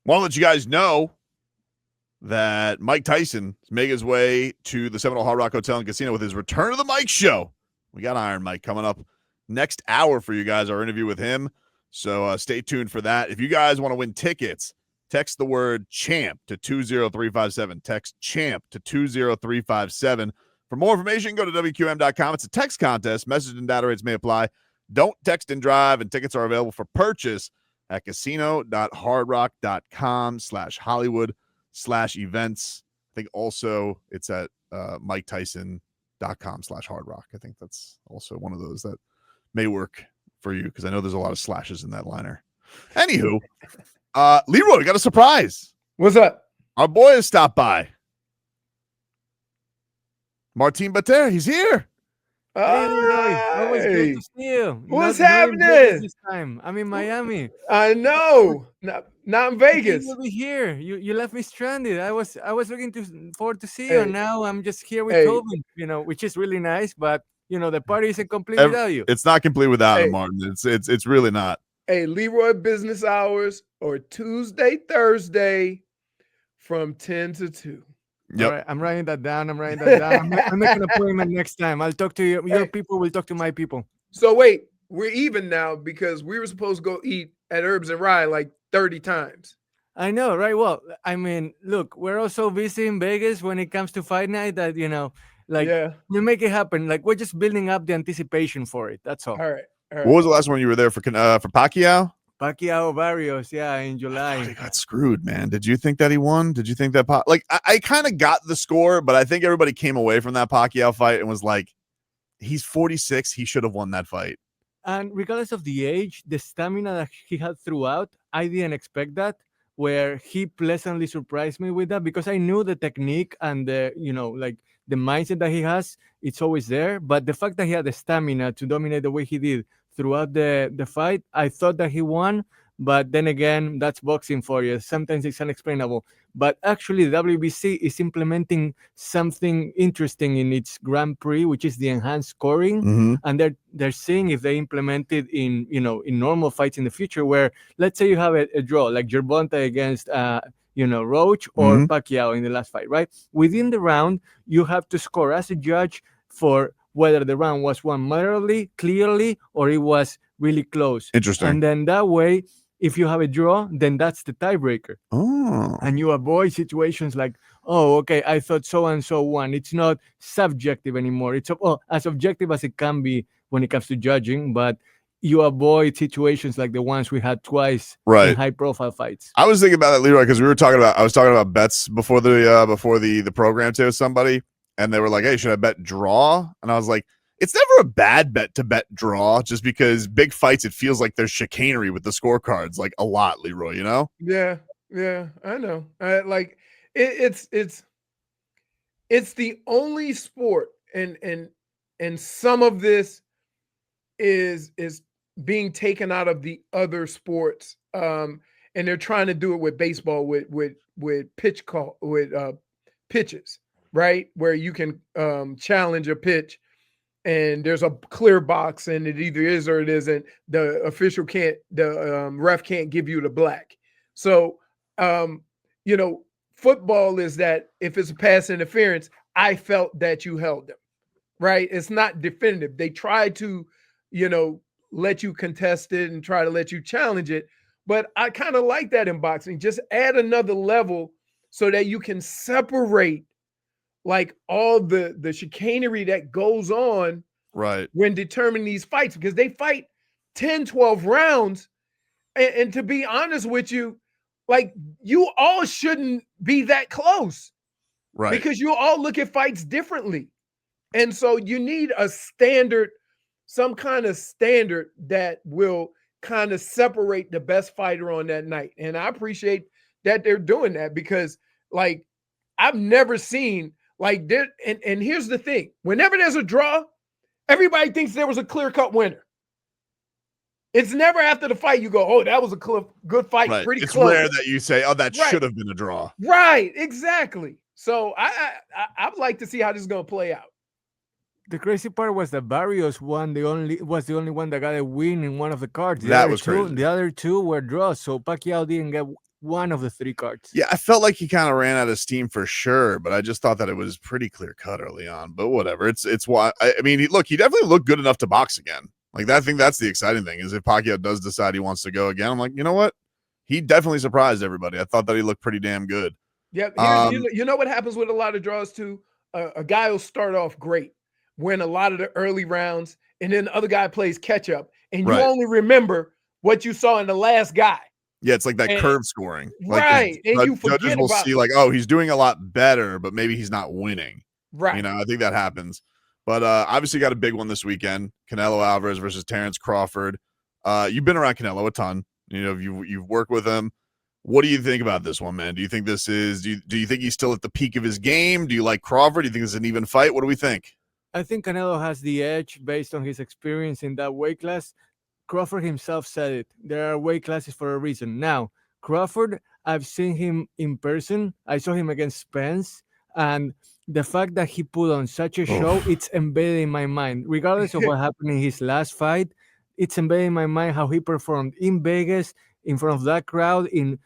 Want to let you guys know that Mike Tyson is making his way to the Seminole Hard Rock Hotel and Casino with his Return of the Mike show. We got Iron Mike coming up next hour for you guys, our interview with him. So stay tuned for that. If you guys want to win tickets, text the word CHAMP to 20357. Text CHAMP to 20357. For more information, go to WQM.com. It's a text contest. Message and data rates may apply. Don't text and drive, and tickets are available for purchase at casino.hardrock.com/Hollywood/events. I think also it's at MikeTyson.com/hardrock. I think that's also one of those that may work for you because I know there's a lot of slashes in that liner. Anywho, Leroy, we got a surprise. What's up? Our boy has stopped by. Martin Bater, he's here. Hey, Leroy. Always good to see you. What's happening? This time I'm in Miami. I know. Not in Vegas. You'll be here. You left me stranded. I was looking forward to see you. And now I'm just here with Tobin, which is really nice. But the party isn't complete without you. It's not complete without him, Martin. It's really not. Hey, Leroy business hours or Tuesday, Thursday from 10 to 2. Yep. All right, I'm writing that down. I'm making an appointment next time. I'll talk to you. Your people will talk to my people. So wait, we're even now because we were supposed to go eat at Herbs and Rye like 30 times. I know, right? Well, I mean, look, we're also busy in Vegas when it comes to fight night that, we make it happen. Like, we're just building up the anticipation for it. That's all. All right. What was the last one you were there for Pacquiao? Pacquiao Barrios, in July. He got screwed, man. Did you think that he won? Did you think that I kind of got the score, but I think everybody came away from that Pacquiao fight and was like, he's 46. He should have won that fight. And regardless of the age, the stamina that he had throughout, I didn't expect that, where he pleasantly surprised me with that because I knew the technique and the mindset that he has, it's always there. But the fact that he had the stamina to dominate the way he did throughout the fight, I thought that he won, but then again, that's boxing for you. Sometimes it's unexplainable. But actually, the WBC is implementing something interesting in its Grand Prix, which is the enhanced scoring, and they're seeing if they implement it in normal fights in the future. Where let's say you have a draw, like Gervonta against Roach or Pacquiao in the last fight, right? Within the round, you have to score as a judge for whether the round was won moderately, clearly, or it was really close. Interesting. And then that way, if you have a draw, then that's the tiebreaker. Oh. And you avoid situations like, oh, okay, I thought so-and-so won. It's not subjective anymore. It's as objective as it can be when it comes to judging, but you avoid situations like the ones we had twice in high-profile fights. I was thinking about that, Leroy, because I was talking about bets before the program too with somebody. And they were like, hey, should I bet draw? And I was like, it's never a bad bet to bet draw just because big fights, it feels like there's chicanery with the scorecards, like a lot, Leroy, Yeah, I know. It's the only sport and some of this is being taken out of the other sports. And they're trying to do it with baseball with pitches. Right, where you can challenge a pitch and there's a clear box and it either is or it isn't. The official can't, the ref can't give you the black. So, football is that if it's a pass interference, I felt that you held them, right? It's not definitive. They try to, let you contest it and try to let you challenge it. But I kind of like that in boxing. Just add another level so that you can separate like all the chicanery that goes on when determining these fights, because they fight 10, 12 rounds. And to be honest with you, like you all shouldn't be that close. Right. Because you all look at fights differently. And so you need a standard, some kind of standard that will kind of separate the best fighter on that night. And I appreciate that they're doing that because like I've never seen like there, and here's the thing: whenever there's a draw, everybody thinks there was a clear-cut winner. It's never after the fight you go, "Oh, that was a good fight, pretty close." It's rare that you say, "Oh, that should have been a draw." Right, exactly. So I'd like to see how this is going to play out. The crazy part was that Barrios was the only one that got a win in one of the cards. That was crazy. The other two were draws, so Pacquiao didn't get one of the three cards. Yeah, I felt like he kind of ran out of steam for sure, but I just thought that it was pretty clear cut early on. But whatever, it's why I mean, he definitely looked good enough to box again. Like I think that's the exciting thing is if Pacquiao does decide he wants to go again, I'm like, you know what? He definitely surprised everybody. I thought that he looked pretty damn good. Yep. You know what happens with a lot of draws too? A guy will start off great, win a lot of the early rounds, and then the other guy plays catch up, and you Right. only remember what you saw in the last guy. Yeah, it's like that curve scoring. Right. Like And you forget judges will about see like, oh, he's doing a lot better, but maybe he's not winning. right. You know, I think that happens. But obviously got a big one this weekend. Canelo Alvarez versus Terence Crawford. You've been around Canelo a ton. You know, you've worked with him. What do you think about this one, man? Do you think this is do you think he's still at the peak of his game? Do you like Crawford? Do you think it's an even fight? What do we think? I think Canelo has the edge based on his experience in that weight class. Crawford himself said it. There are weight classes for a reason. Now, Crawford, I've seen him in person. I saw him against Spence, and the fact that he put on such a show, it's embedded in my mind. Regardless of what happened in his last fight, it's embedded in my mind how he performed in Vegas in front of that crowd in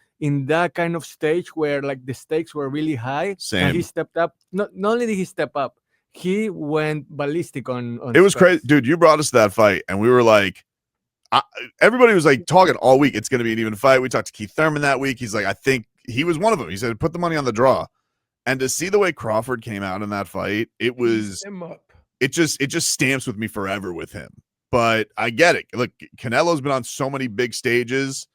that kind of stage where like the stakes were really high. Same. And he stepped up. Not only did he step up, he went ballistic on It was Spence. crazy, dude. You brought us to that fight, and we were like, everybody was like talking all week. It's going to be an even fight. We talked to Keith Thurman that week. He's like, I think he was one of them. He said, put the money on the draw. And to see the way Crawford came out in that fight, it just stamps with me forever with him. But I get it. Look, Canelo's been on so many big stages,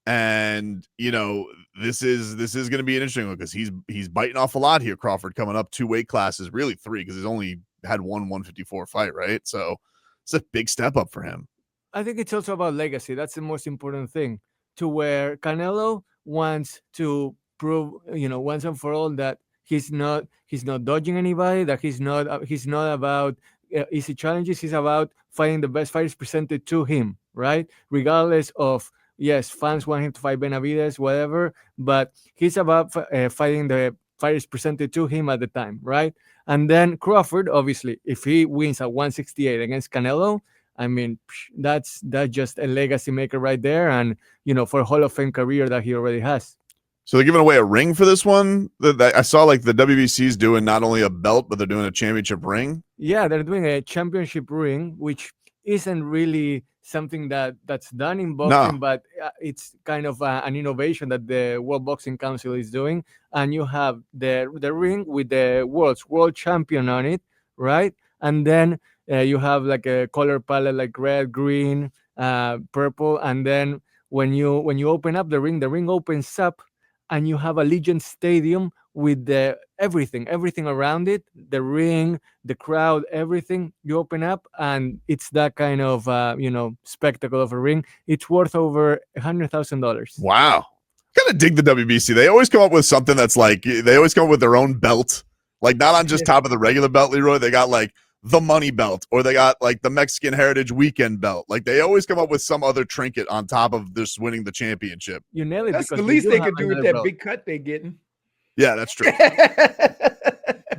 and you know this is going to be an interesting one because he's biting off a lot here. Crawford coming up 2 weight classes, really 3 because he's only had one 154 fight, right? So it's a big step up for him. I think it's also about legacy. That's the most important thing. To where Canelo wants to prove, once and for all that he's not dodging anybody. That he's not about easy challenges. He's about fighting the best fighters presented to him, right? Regardless of yes, fans want him to fight Benavidez, whatever, but he's about fighting the fighters presented to him at the time, right? And then Crawford, obviously, if he wins at 168 against Canelo, I mean, that's just a legacy maker right there, and for a Hall of Fame career that he already has. So they're giving away a ring for this one. I saw like the WBC's doing not only a belt, but they're doing a championship ring. Yeah, they're doing a championship ring, which isn't really something that's done in boxing, but it's kind of an innovation that the World Boxing Council is doing. And you have the ring with the world champion on it, right? And then you have like a color palette like red, green, purple, and then when you open up the ring opens up, and you have Allegiant Stadium with the everything around it, the ring, the crowd, everything. You open up, and it's that kind of spectacle of a ring. It's worth over $100,000. Wow, kind of dig the WBC. They always come up with something that's like they always come up with their own belt, like not on just top of the regular belt, Leroy. They got like the money belt, or they got like the Mexican Heritage Weekend belt. Like they always come up with some other trinket on top of this winning the championship. You nail it. That's the least they could do with that big cut they're getting. Yeah, that's true.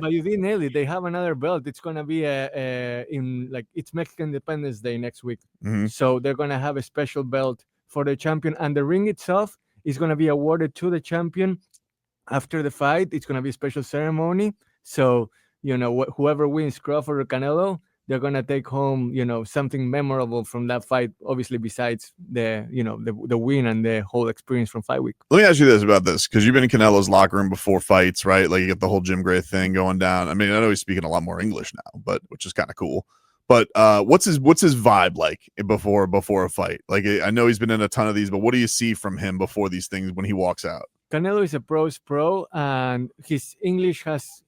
But you did nail it. They have another belt. It's gonna be it's Mexican Independence Day next week. Mm-hmm. So they're gonna have a special belt for the champion, and the ring itself is gonna be awarded to the champion after the fight. It's gonna be a special ceremony. So whoever wins, Crawford or Canelo, they're gonna take home, something memorable from that fight. Obviously, besides the win and the whole experience from fight week. Let me ask you this about this, because you've been in Canelo's locker room before fights, right? Like you get the whole Jim Gray thing going down. I mean, I know he's speaking a lot more English now, but which is kind of cool. But what's his vibe like before a fight? Like I know he's been in a ton of these, but what do you see from him before these things when he walks out? Canelo is a pro's pro, and his English has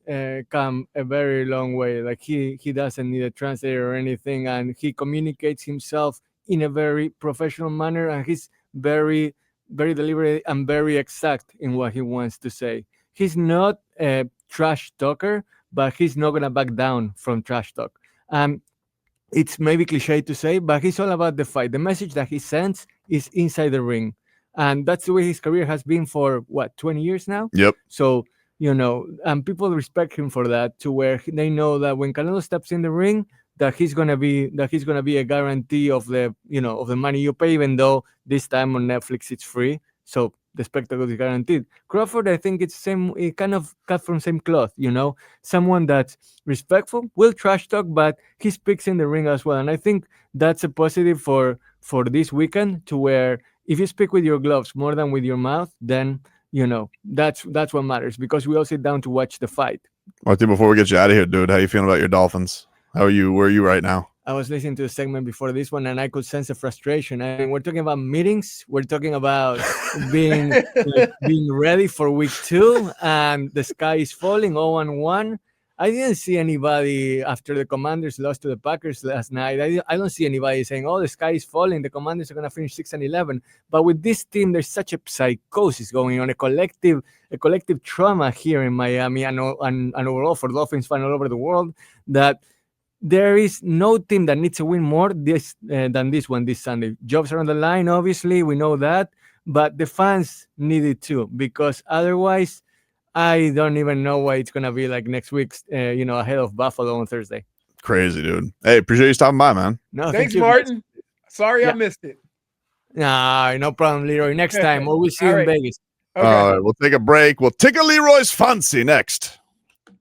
come a very long way. Like he doesn't need a translator or anything, and he communicates himself in a very professional manner, and he's very, very deliberate and very exact in what he wants to say. He's not a trash talker, but he's not gonna back down from trash talk. It's maybe cliche to say, but he's all about the fight. The message that he sends is inside the ring. And that's the way his career has been for 20 years now. Yep. So, and people respect him for that, to where they know that when Canelo steps in the ring, that he's gonna be a guarantee of the of the money you pay, even though this time on Netflix it's free. So the spectacle is guaranteed. Crawford, I think it's it kind of cut from same cloth, someone that's respectful, will trash talk, but he speaks in the ring as well. And I think that's a positive for this weekend, to where if you speak with your gloves more than with your mouth, then that's what matters, because we all sit down to watch the fight. Martin, before we get you out of here, dude, how you feeling about your Dolphins? Where are you right now? I was listening to a segment before this one, and I could sense the frustration. I mean, we're talking about meetings. We're talking about being being ready for week 2, and the sky is falling. 0-1. I didn't see anybody after the Commanders lost to the Packers last night. I don't see anybody saying, "Oh, the sky is falling. The Commanders are going to finish 6-11." But with this team, there's such a psychosis going on, a collective trauma here in Miami, and overall for Dolphins fans all over the world, that there is no team that needs to win more than this one this Sunday. Jobs are on the line, obviously, we know that, but the fans need it too, because otherwise, I don't even know what it's gonna be like next week. Ahead of Buffalo on Thursday. Crazy, dude. Hey, appreciate you stopping by, man. No, Thanks, thank Martin. Sorry Yeah. I missed it. Nah, no problem, Leroy. Next time, or we'll see you All in right. Vegas. Okay. All right, we'll take a break. We'll tickle Leroy's fancy next.